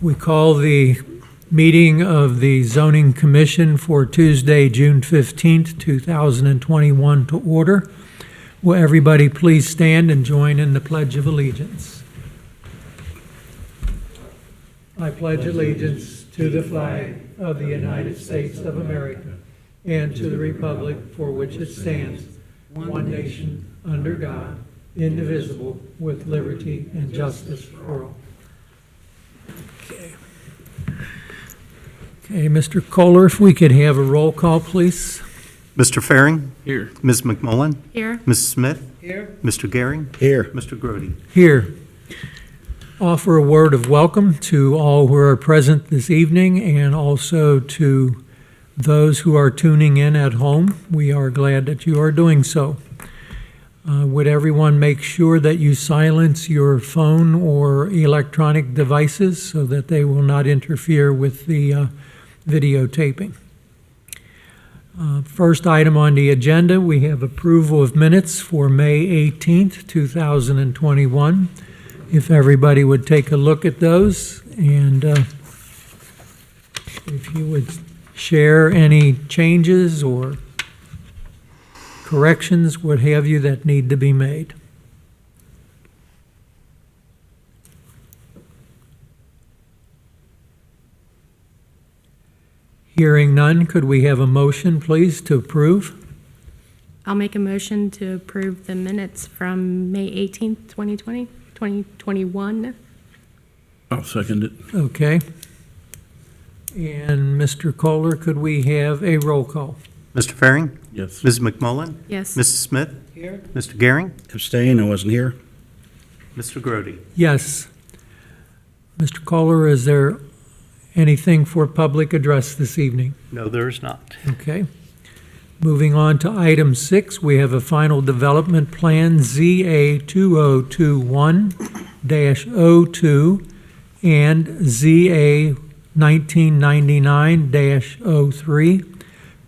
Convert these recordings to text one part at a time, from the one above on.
We call the meeting of the Zoning Commission for Tuesday, June 15th, 2021 to order. Will everybody please stand and join in the Pledge of Allegiance? I pledge allegiance to the flag of the United States of America and to the republic for which it stands, one nation, under God, indivisible, with liberty and justice for all. Okay, Mr. Kohler, if we could have a roll call, please. Mr. Faring? Here. Ms. McMullen? Here. Mrs. Smith? Here. Mr. Gehring? Here. Mr. Grody? Here. Offer a word of welcome to all who are present this evening and also to those who are tuning in at home. We are glad that you are doing so. Would everyone make sure that you silence your phone or electronic devices so that they will not interfere with the videotaping? First item on the agenda, we have approval of minutes for May 18th, 2021. If everybody would take a look at those, and if you would share any changes or corrections, what have you, that need to be made. Hearing none, could we have a motion, please, to approve? I'll make a motion to approve the minutes from May 18th, 2021. I'll second it. Okay. And Mr. Kohler, could we have a roll call? Mr. Faring? Yes. Ms. McMullen? Yes. Mrs. Smith? Here. Mr. Gehring? Abstain, I wasn't here. Mr. Grody? Yes. Mr. Kohler, is there anything for public address this evening? No, there is not. Okay. Moving on to item 6, we have a final development plan, ZA 2021-02 and ZA 1999-03,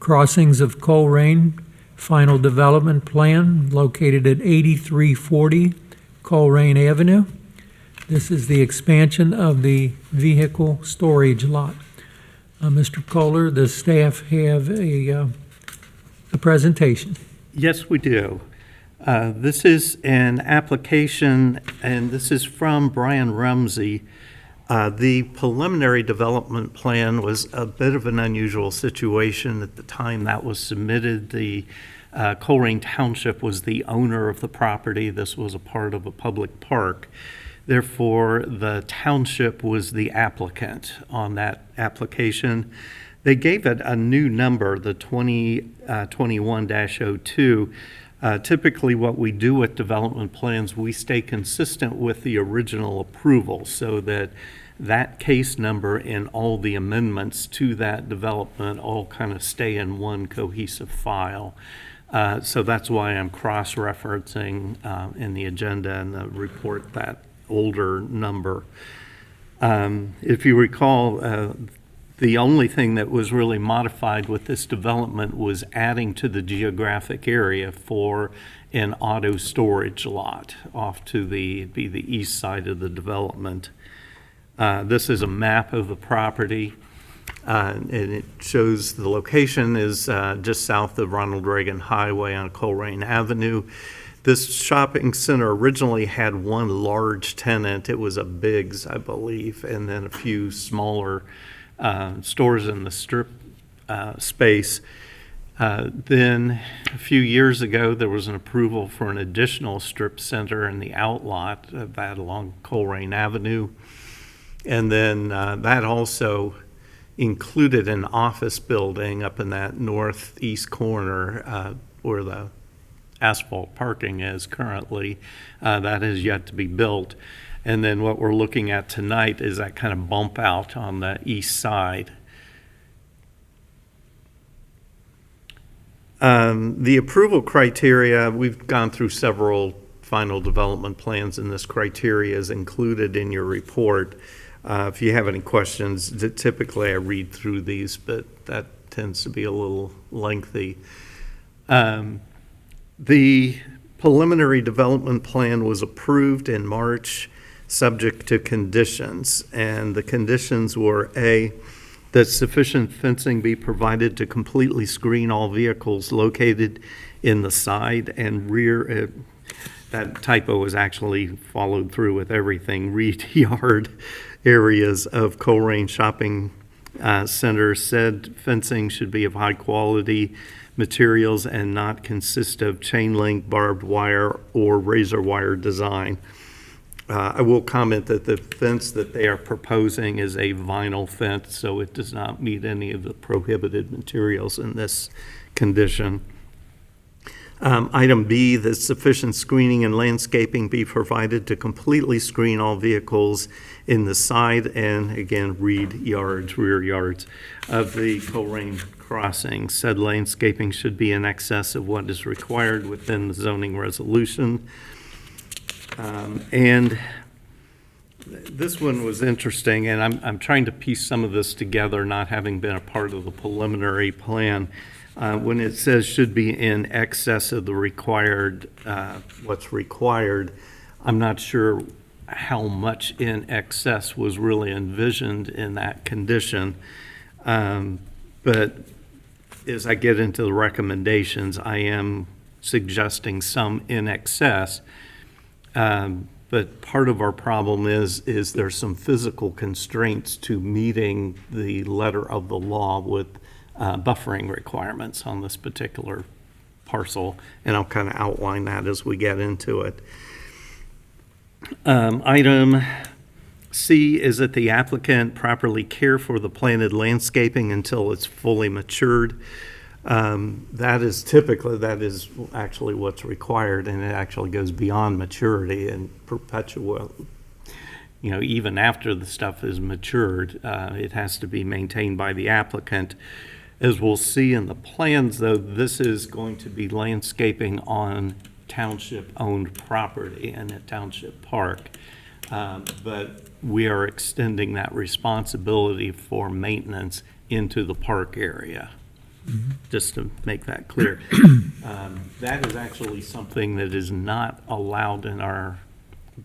crossings of Colerain, final development plan located at 8340 Colerain Avenue. This is the expansion of the vehicle storage lot. Mr. Kohler, does staff have a presentation? Yes, we do. This is an application, and this is from Brian Rumsey. The preliminary development plan was a bit of an unusual situation. At the time that was submitted, the Colerain Township was the owner of the property. This was a part of a public park. Therefore, the township was the applicant on that application. They gave it a new number, the 2021-02. Typically, what we do with development plans, we stay consistent with the original approval so that that case number and all the amendments to that development all kind of stay in one cohesive file. So that's why I'm cross-referencing in the agenda and the report that older number. If you recall, the only thing that was really modified with this development was adding to the geographic area for an auto storage lot off to the east side of the development. This is a map of the property, and it shows the location is just south of Ronald Reagan Highway on Colerain Avenue. This shopping center originally had one large tenant. It was a Biggs, I believe, and then a few smaller stores in the strip space. Then a few years ago, there was an approval for an additional strip center in the outlot of that along Colerain Avenue. And then that also included an office building up in that northeast corner where the asphalt parking is currently. That is yet to be built. And then what we're looking at tonight is that kind of bump out on the east side. The approval criteria, we've gone through several final development plans, and this criteria is included in your report. If you have any questions, typically I read through these, but that tends to be a little lengthy. The preliminary development plan was approved in March subject to conditions. And the conditions were A, that sufficient fencing be provided to completely screen all vehicles located in the side and rear. That typo was actually followed through with everything. Rear yard areas of Colerain shopping center. Said fencing should be of high quality materials and not consist of chain link, barbed wire, or razor wire design. I will comment that the fence that they are proposing is a vinyl fence, so it does not meet any of the prohibited materials in this condition. Item B, that sufficient screening and landscaping be provided to completely screen all vehicles in the side and, again, rear yards of the Colerain crossing. Said landscaping should be in excess of what is required within the zoning resolution. And this one was interesting, and I'm trying to piece some of this together, not having been a part of the preliminary plan. When it says should be in excess of the required, what's required, I'm not sure how much in excess was really envisioned in that condition. But as I get into the recommendations, I am suggesting some in excess. But part of our problem is there's some physical constraints to meeting the letter of the law with buffering requirements on this particular parcel, and I'll kind of outline that as we get into it. Item C is that the applicant properly care for the planted landscaping until it's fully matured. That is actually what's required, and it actually goes beyond maturity and perpetual. Even after the stuff is matured, it has to be maintained by the applicant. As we'll see in the plans, though, this is going to be landscaping on township-owned property and at Township Park. But we are extending that responsibility for maintenance into the park area, just to make that clear. That is actually something that is not allowed in our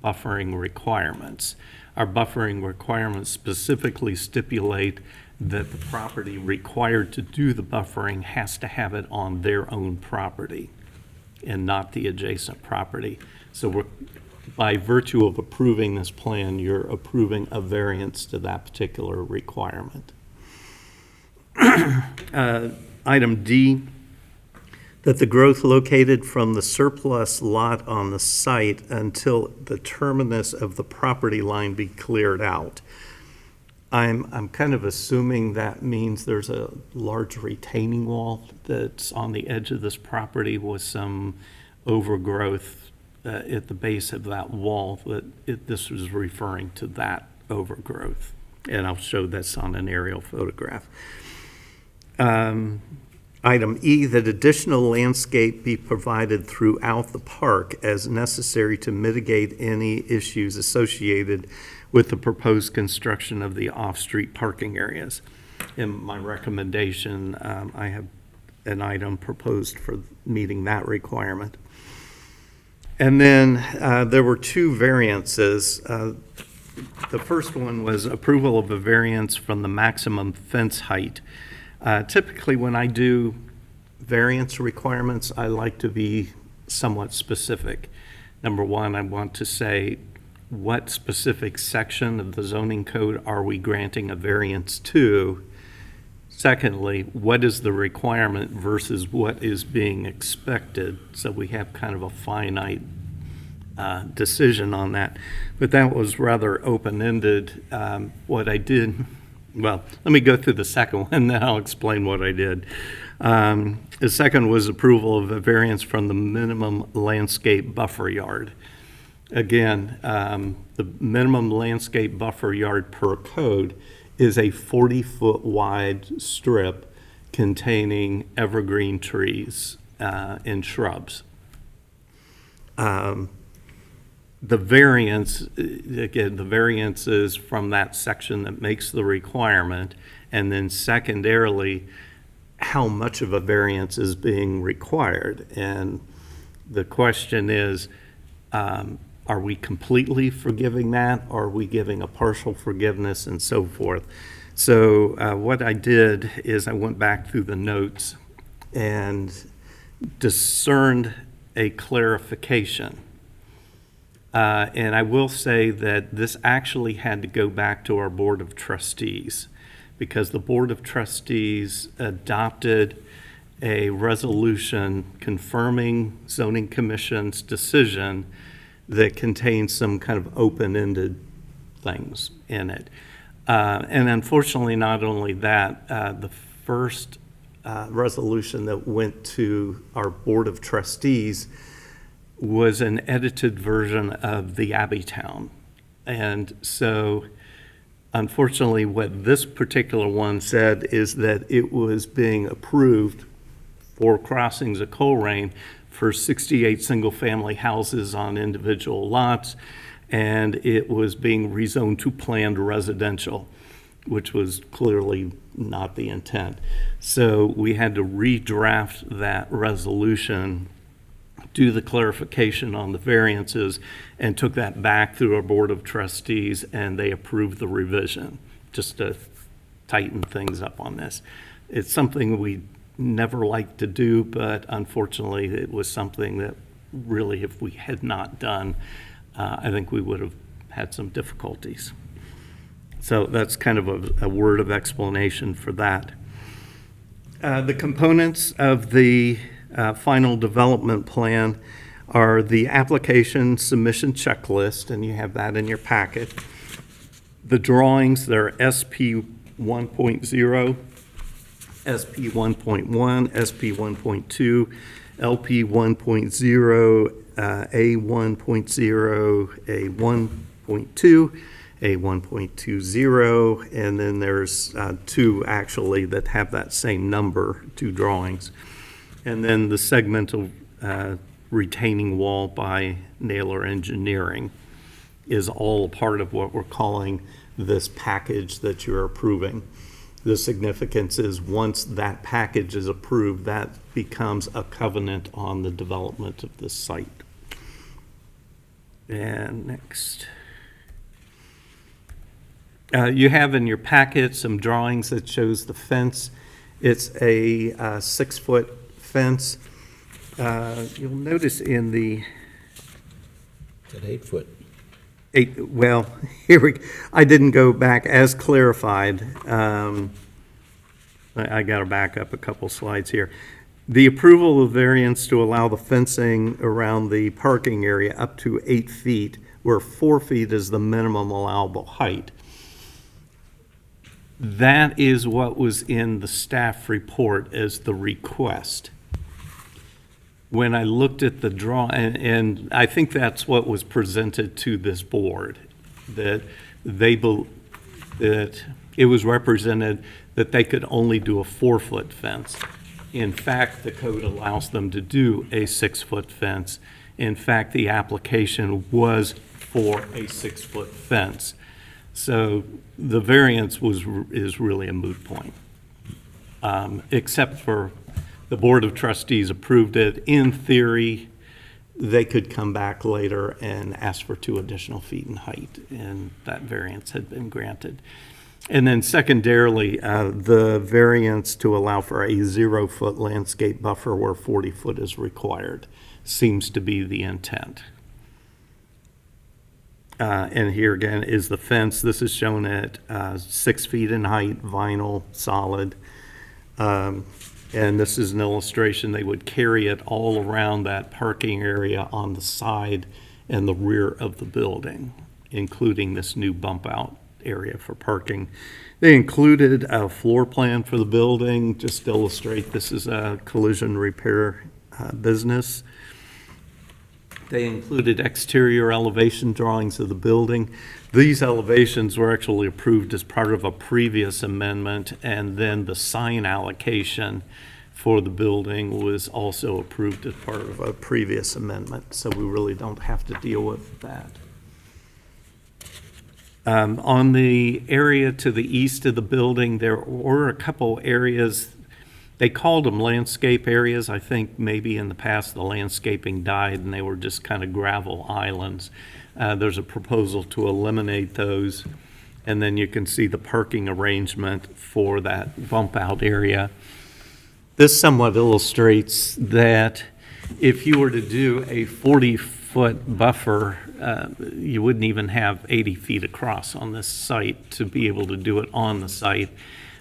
buffering requirements. Our buffering requirements specifically stipulate that the property required to do the buffering has to have it on their own property and not the adjacent property. So by virtue of approving this plan, you're approving a variance to that particular requirement. Item D, that the growth located from the surplus lot on the site until the terminus of the property line be cleared out. I'm kind of assuming that means there's a large retaining wall that's on the edge of this property with some overgrowth at the base of that wall, this was referring to that overgrowth. And I'll show this on an aerial photograph. Item E, that additional landscape be provided throughout the park as necessary to mitigate any issues associated with the proposed construction of the off-street parking areas. In my recommendation, I have an item proposed for meeting that requirement. And then there were two variances. The first one was approval of a variance from the maximum fence height. Typically, when I do variance requirements, I like to be somewhat specific. Number one, I want to say what specific section of the zoning code are we granting a variance to? Secondly, what is the requirement versus what is being expected? So we have kind of a finite decision on that. But that was rather open-ended. What I did, well, let me go through the second one, then I'll explain what I did. The second was approval of a variance from the minimum landscape buffer yard. Again, the minimum landscape buffer yard per code is a 40-foot wide strip containing evergreen trees and shrubs. The variance, again, the variance is from that section that makes the requirement, and then secondarily, how much of a variance is being required. And the question is, Are we completely forgiving that? Are we giving a partial forgiveness and so forth? So what I did is I went back through the notes and discerned a clarification. And I will say that this actually had to go back to our Board of Trustees, because the Board of Trustees adopted a resolution confirming Zoning Commission's decision that contains some kind of open-ended things in it. And unfortunately, not only that, the first resolution that went to our Board of Trustees was an edited version of the Abbey Town. And so unfortunately, what this particular one said is that it was being approved for crossings of Colerain for 68 single-family houses on individual lots, and it was being rezoned to planned residential, which was clearly not the intent. So we had to redraft that resolution, do the clarification on the variances, and took that back through our Board of Trustees, and they approved the revision, just to tighten things up on this. It's something we never liked to do, but unfortunately, it was something that really, if we had not done, I think we would have had some difficulties. So that's kind of a word of explanation for that. The components of the final development plan are the application submission checklist, and you have that in your packet. The drawings, they're SP 1.0, SP 1.1, SP 1.2, LP 1.0, A 1.0, A 1.2, A 1.20, and then there's two actually that have that same number, two drawings. And then the segmental retaining wall by Naylor Engineering is all a part of what we're calling this package that you're approving. The significance is once that package is approved, that becomes a covenant on the development of this site. And next. You have in your packet some drawings that shows the fence. It's a 6-foot fence. You'll notice in the It's at 8 foot. well, here we, I didn't go back as clarified. I got to back up a couple slides here. The approval of variance to allow the fencing around the parking area up to 8 feet, where 4 feet is the minimum allowable height. That is what was in the staff report as the request. When I looked at the and I think that's what was presented to this board, that that it was represented that they could only do a 4-foot fence. In fact, the code allows them to do a 6-foot fence. In fact, the application was for a 6-foot fence. So the variance is really a moot point, except for the Board of Trustees approved it. In theory, they could come back later and ask for 2 additional feet in height, and that variance had been granted. And then secondarily, the variance to allow for a 0-foot landscape buffer where 40 foot is required seems to be the intent. And here again is the fence. This is shown at 6 feet in height, vinyl, solid. And this is an illustration. They would carry it all around that parking area on the side and the rear of the building, including this new bump out area for parking. They included a floor plan for the building, just to illustrate this is a collision repair business. They included exterior elevation drawings of the building. These elevations were actually approved as part of a previous amendment, and then the sign allocation for the building was also approved as part of a previous amendment, so we really don't have to deal with that. On the area to the east of the building, there were a couple areas. They called them landscape areas. I think maybe in the past the landscaping died and they were just kind of gravel islands. There's a proposal to eliminate those. And then you can see the parking arrangement for that bump out area. This somewhat illustrates that if you were to do a 40-foot buffer, you wouldn't even have 80 feet across on this site to be able to do it on the site.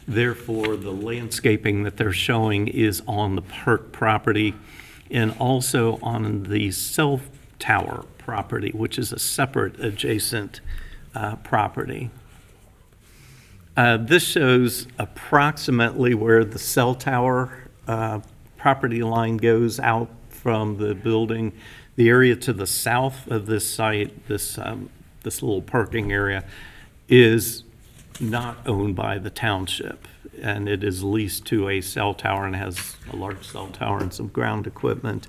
Therefore, the landscaping that they're showing is on the park property and also on the cell tower property, which is a separate adjacent property. This shows approximately where the cell tower property line goes out from the building. The area to the south of this site, this little parking area, is not owned by the township, and it is leased to a cell tower and has a large cell tower and some ground equipment.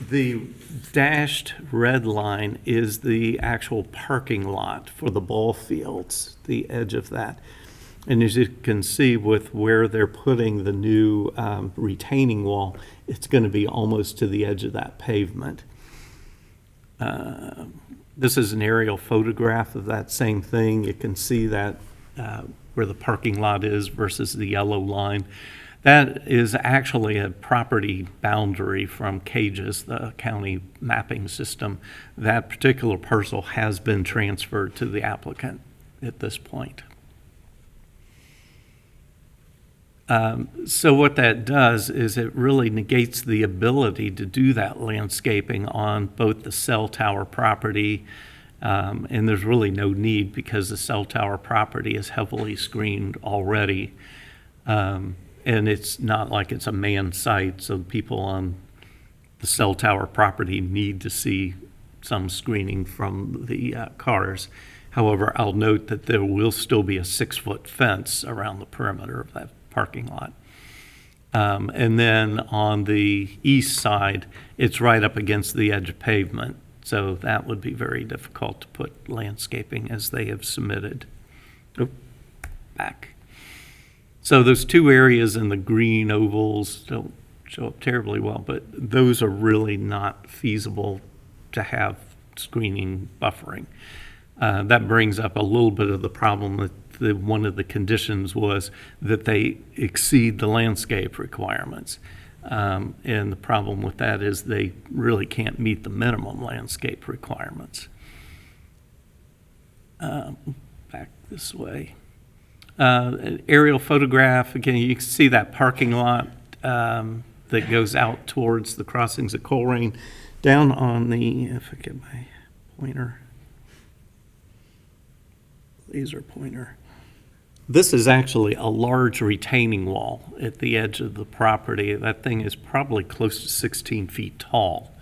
The dashed red line is the actual parking lot for the ball fields, the edge of that. And as you can see with where they're putting the new retaining wall, it's going to be almost to the edge of that pavement. This is an aerial photograph of that same thing. You can see that where the parking lot is versus the yellow line. That is actually a property boundary from CAGES, the county mapping system. That particular parcel has been transferred to the applicant at this point. So what that does is it really negates the ability to do that landscaping on both the cell tower property, and there's really no need because the cell tower property is heavily screened already. And it's not like it's a manned site, so people on the cell tower property need to see some screening from the cars. However, I'll note that there will still be a 6-foot fence around the perimeter of that parking lot. And then on the east side, it's right up against the edge of pavement, so that would be very difficult to put landscaping as they have submitted. Oh, back. So those two areas in the green ovals don't show up terribly well, but those are really not feasible to have screening buffering. That brings up a little bit of the problem that one of the conditions was that they exceed the landscape requirements. And the problem with that is they really can't meet the minimum landscape requirements. Back this way. An aerial photograph, again, you can see that parking lot that goes out towards the crossings of Colerain. Down on the, if I get my pointer, laser pointer. This is actually a large retaining wall at the edge of the property. That thing is probably close to 16 feet tall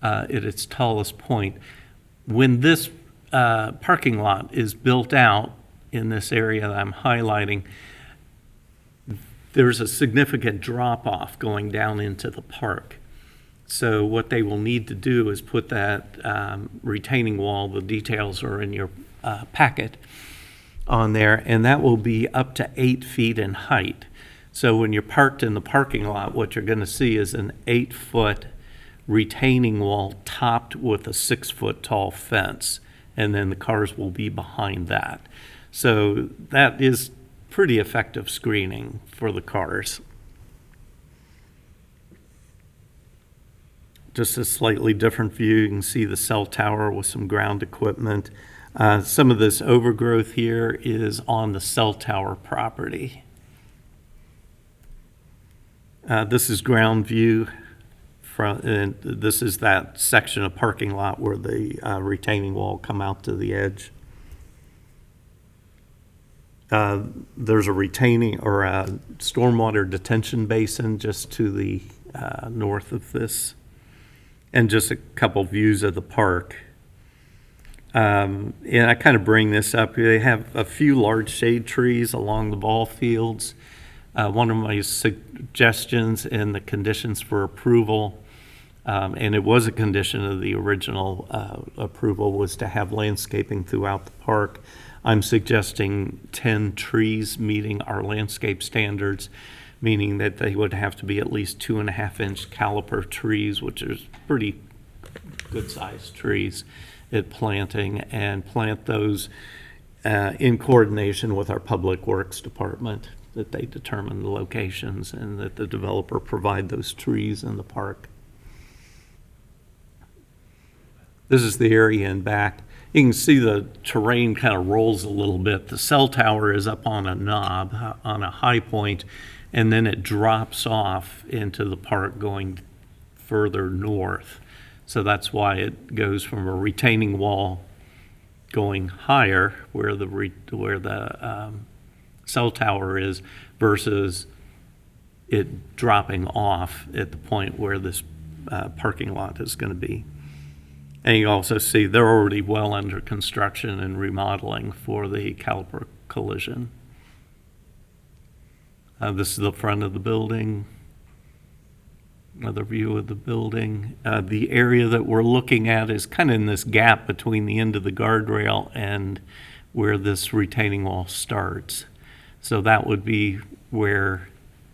at its tallest point. When this parking lot is built out in this area that I'm highlighting, there's a significant drop-off going down into the park. So what they will need to do is put that retaining wall, the details are in your packet, on there, and that will be up to 8 feet in height. So when you're parked in the parking lot, what you're going to see is an 8-foot retaining wall topped with a 6-foot tall fence, and then the cars will be behind that. So that is pretty effective screening for the cars. Just a slightly different view. You can see the cell tower with some ground equipment. Some of this overgrowth here is on the cell tower property. This is ground view, and this is that section of parking lot where the retaining wall come out to the edge. There's a retaining or a stormwater detention basin just to the north of this, and just a couple views of the park. And I kind of bring this up. They have a few large shade trees along the ball fields. One of my suggestions in the conditions for approval, and it was a condition of the original approval, was to have landscaping throughout the park. I'm suggesting 10 trees meeting our landscape standards, meaning that they would have to be at least 2.5-inch caliper trees, which is pretty good-sized trees. at planting and plant those in coordination with our Public Works Department, that they determine the locations and that the developer provide those trees in the park. This is the area in back. You can see the terrain kind of rolls a little bit. The cell tower is up on a knob, on a high point, and then it drops off into the park going further north. So that's why it goes from a retaining wall going higher where the cell tower is versus it dropping off at the point where this parking lot is going to be. And you also see they're already well under construction and remodeling for the caliper collision. This is the front of the building. Another view of the building. The area that we're looking at is kind of in this gap between the end of the guardrail and where this retaining wall starts. So that would be where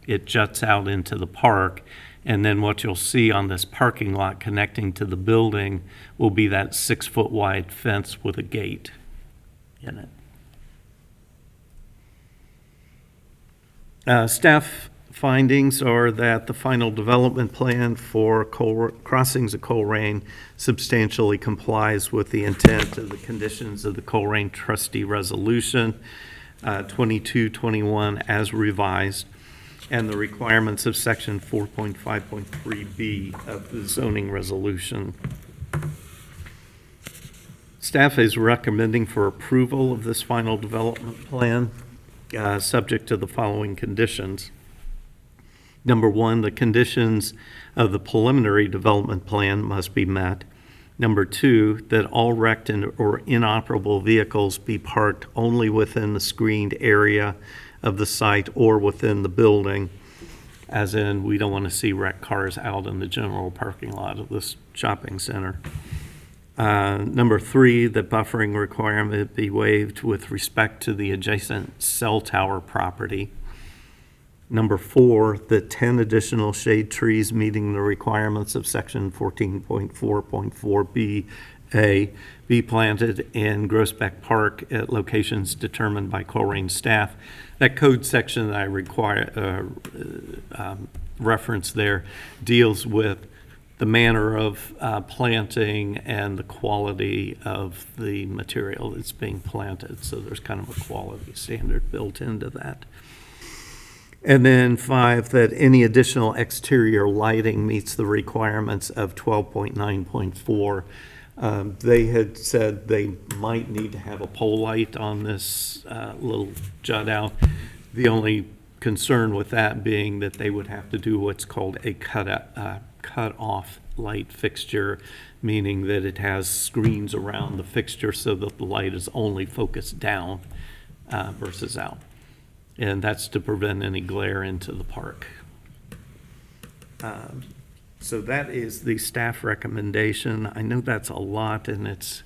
it juts out into the park. And then what you'll see on this parking lot connecting to the building will be that 6-foot wide fence with a gate in it. Staff findings are that the final development plan for crossings of Colerain substantially complies with the intent of the conditions of the Colerain trustee resolution 2221 as revised, and the requirements of section 4.5.3B of the zoning resolution. Staff is recommending for approval of this final development plan, subject to the following conditions. Number one, the conditions of the preliminary development plan must be met. Number two, that all wrecked or inoperable vehicles be parked only within the screened area of the site or within the building, as in we don't want to see wrecked cars out in the general parking lot of this shopping center. Number three, the buffering requirement be waived with respect to the adjacent cell tower property. Number four, the 10 additional shade trees meeting the requirements of section 14.4.4BA be planted in Groesbeck Park at locations determined by Colerain staff. That code section that I reference there deals with the manner of planting and the quality of the material that's being planted. So there's kind of a quality standard built into that. And then five, that any additional exterior lighting meets the requirements of 12.9.4. They had said they might need to have a pole light on this little jut out. The only concern with that being that they would have to do what's called a cut-off light fixture, meaning that it has screens around the fixture so that the light is only focused down versus out. And that's to prevent any glare into the park. So that is the staff recommendation. I know that's a lot, and it's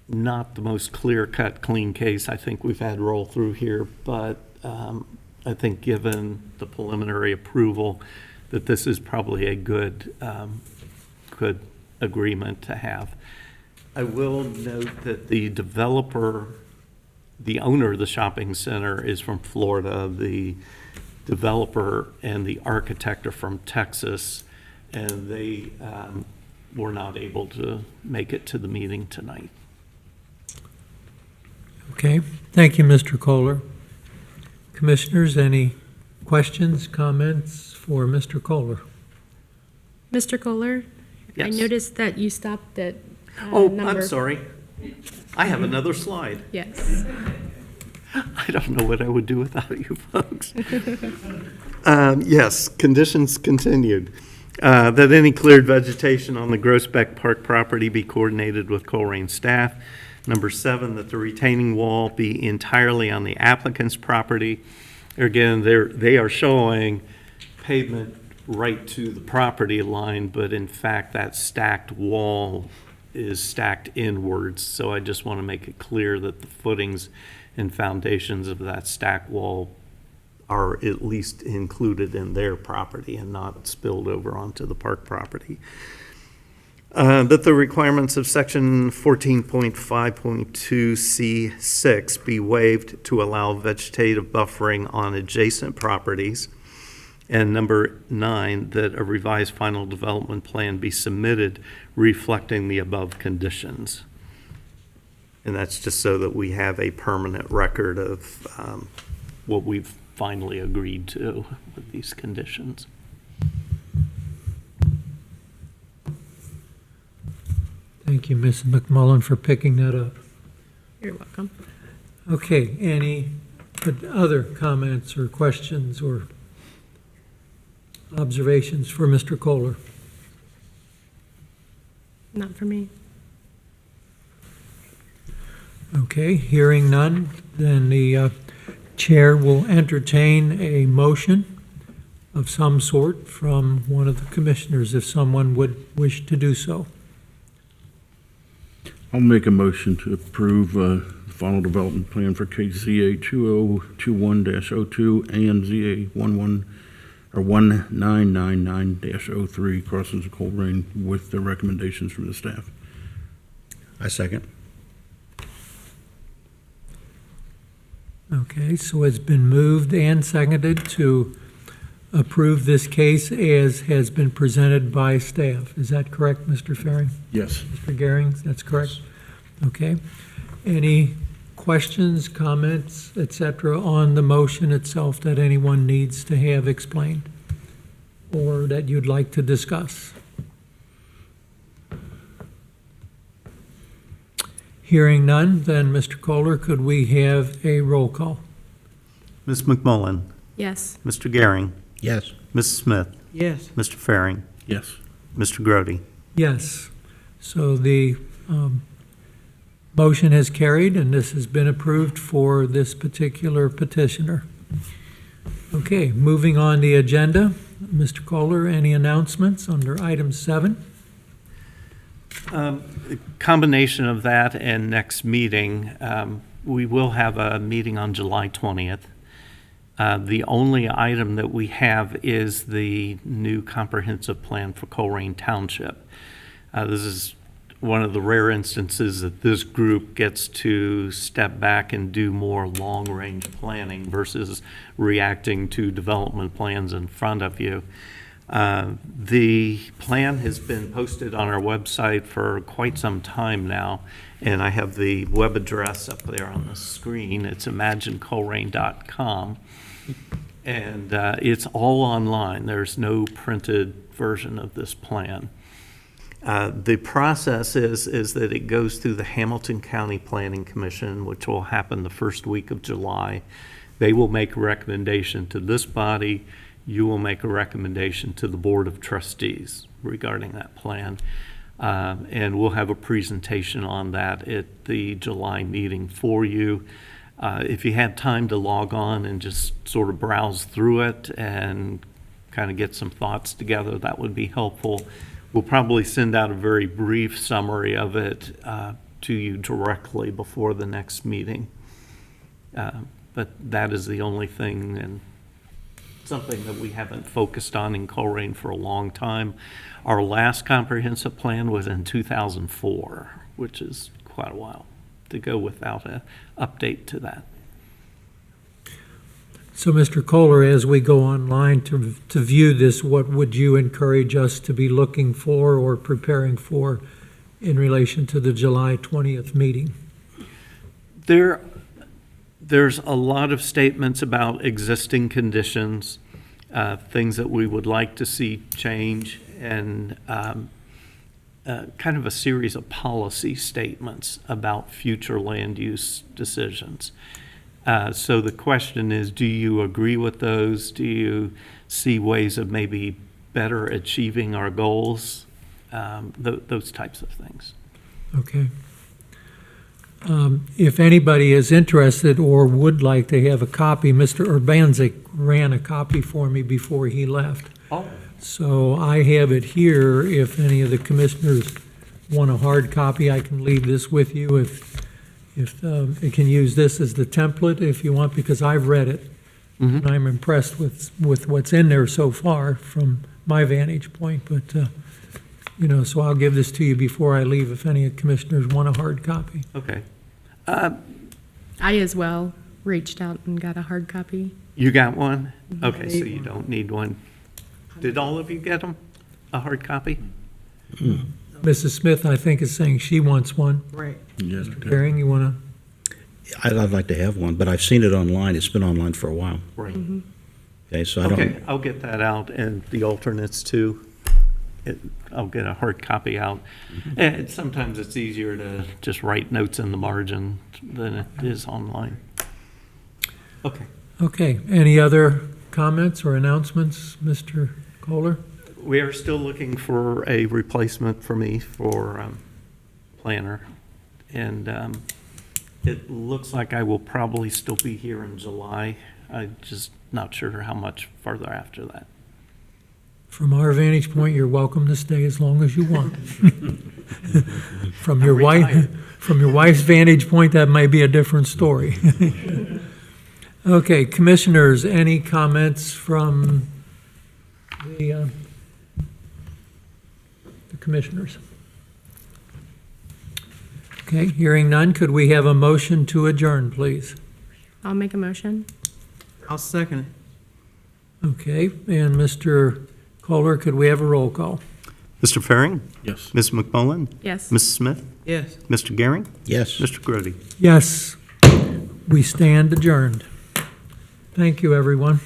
not the most clear-cut, clean case I think we've had roll through here, but I think given the preliminary approval, that this is probably a good agreement to have. I will note that the developer, the owner of the shopping center, is from Florida. The developer and the architect are from Texas, and they were not able to make it to the meeting tonight. Okay, thank you, Mr. Kohler. Commissioners, any questions, comments for Mr. Kohler? Mr. Kohler? I Yes. noticed that you stopped at Oh, number. I'm sorry. I have another slide. Yes. I don't know what I would do without you folks. Yes, conditions continued. That any cleared vegetation on the Groesbeck Park property be coordinated with Colerain staff. Number 7, that the retaining wall be entirely on the applicant's property. Again, they are showing pavement right to the property line, but in fact, that stacked wall is stacked inwards. So I just want to make it clear that the footings and foundations of that stack wall are at least included in their property and not spilled over onto the park property. That the requirements of section 14.5.2C6 be waived to allow vegetative buffering on adjacent properties. And number 9, that a revised final development plan be submitted reflecting the above conditions. And that's just so that we have a permanent record of what we've finally agreed to with these conditions. Thank you, Mrs. McMullen, for picking that up. You're welcome. Okay, any other comments or questions or observations for Mr. Kohler? Not for me. Okay, hearing none, then the chair will entertain a motion of some sort from one of the commissioners, if someone would wish to do so. I'll make a motion to approve the final development plan for KZA 2021-02 and ZA 1999-03 crossings of Colerain with the recommendations from the staff. I second. Okay, so it's been moved and seconded to approve this case as has been presented by staff. Is that correct, Mr. Faring? Yes. Mr. Gehring, that's correct? Okay. Any questions, comments, et cetera, on the motion itself that anyone needs to have explained or that you'd like to discuss? Hearing none, then, Mr. Kohler, could we have a roll call? Ms. McMullen, Yes. Mr. Gehring, Yes. Mrs. Smith, Yes. Mr. Faring, Yes. Mr. Grody. Yes. So the motion has carried, and this has been approved for this particular petitioner. Okay, moving on the agenda. Mr. Kohler, any announcements under item 7? A combination of that and next meeting, we will have a meeting on July 20th. The only item that we have is the new comprehensive plan for Colerain Township. This is one of the rare instances that this group gets to step back and do more long-range planning versus reacting to development plans in front of you. The plan has been posted on our website for quite some time now, and I have the web address up there on the screen. It's imaginecolerain.com, and it's all online. There's no printed version of this plan. The process is that it goes through the Hamilton County Planning Commission, which will happen the first week of July. They will make a recommendation to this body. You will make a recommendation to the Board of Trustees regarding that plan. And we'll have a presentation on that at the July meeting for you. If you had time to log on and just sort of browse through it and kind of get some thoughts together, that would be helpful. We'll probably send out a very brief summary of it to you directly before the next meeting. But that is the only thing, and something that we haven't focused on in Colerain for a long time. Our last comprehensive plan was in 2004, which is quite a while to go without an update to that. So, Mr. Kohler, as we go online to view this, what would you encourage us to be looking for or preparing for in relation to the July 20th meeting? There's a lot of statements about existing conditions, things that we would like to see change, and kind of a series of policy statements about future land use decisions. So the question is, do you agree with those? Do you see ways of maybe better achieving our goals? Those types of things. Okay. If anybody is interested or would like to have a copy, Mr. Urbanzik ran a copy for me before he left. Oh. So I have it here. If any of the commissioners want a hard copy, I can leave this with you. If you can use this as the template if you want, because I've read it. Mm-hmm. And I'm impressed with what's in there so far from my vantage point, but so I'll give this to you before I leave if any commissioners want a hard copy. Okay. I as well reached out and got a hard copy. You got one? Okay, so you don't need one. Did all of you get them? A hard copy? Mrs. Smith, I think, is saying she wants one. Right. Yes, Karen, you want I'd like to have one, but I've seen it online. It's been online for a while. Right. Okay, so I Okay, don't, I'll get that out, and the alternates too. I'll get a hard copy out. And sometimes it's easier to just write notes in the margin than it is online. Okay. Okay, any other comments or announcements, Mr. Kohler? We are still looking for a replacement for me for planner. And it looks like I will probably still be here in July. I'm just not sure how much further after that. From our vantage point, you're welcome to stay as long as you want. From your I'm wife, retired. from your wife's vantage point, that may be a different story. Okay, commissioners, any comments from the commissioners? Okay, hearing none, could we have a motion to adjourn, please? I'll make a motion. I'll second it. Okay, and Mr. Kohler, could we have a roll call? Mr. Ferring? yes. Ms. McMullen? Yes. Mrs. Smith? Yes. Mr. Gehring? yes. Mr. Grody? Yes, we stand adjourned. Thank you, everyone.